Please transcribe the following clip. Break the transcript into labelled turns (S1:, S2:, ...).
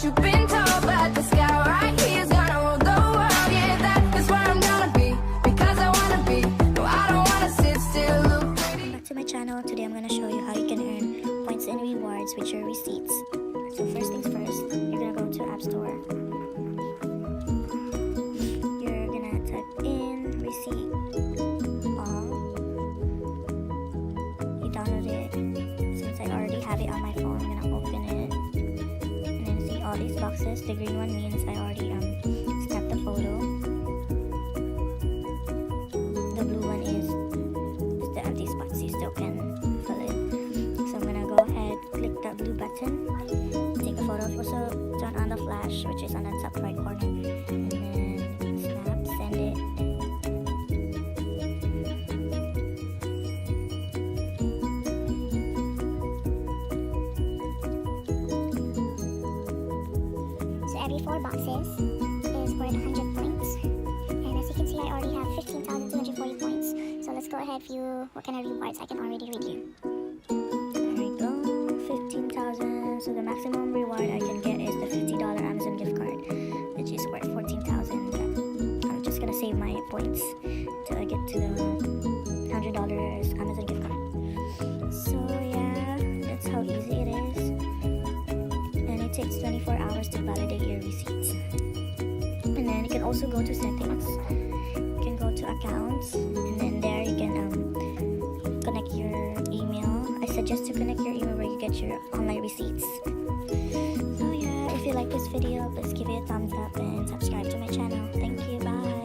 S1: what you've been told, but the sky right here is gonna rule the world. Yeah, that is where I'm gonna be, because I wanna be. No, I don't wanna sit still. Look pretty.
S2: Back to my channel. Today I'm gonna show you how you can earn points and rewards with your receipts. So first things first, you're gonna go to App Store. You're gonna type in receipt all. You download it. Since I already have it on my phone, I'm gonna open it. And then see all these boxes. The green one means I already snapped the photo. The blue one is the empty spots, you still can fill it. So I'm gonna go ahead, click that blue button, take a photo. Also turn on the flash, which is on the top right corner, and then snap, send it.
S3: So every 4 boxes is worth 100 points. And as you can see, I already have 15,240 points. So let's go ahead, view what kind of rewards I can already redeem.
S2: There we go, 15,000. So the maximum reward I can get is the $50 Amazon gift card, which is worth 14,000. I'm just gonna save my points till I get to the $100 Amazon gift card. So yeah, that's how easy it is. And it takes 24 hours to validate your receipts. And then you can also go to settings. You can go to accounts, and then there you can connect your email. I suggest to connect your email where you get your online receipts. So yeah, if you like this video, please give it a thumbs up and subscribe to my channel. Thank you, bye.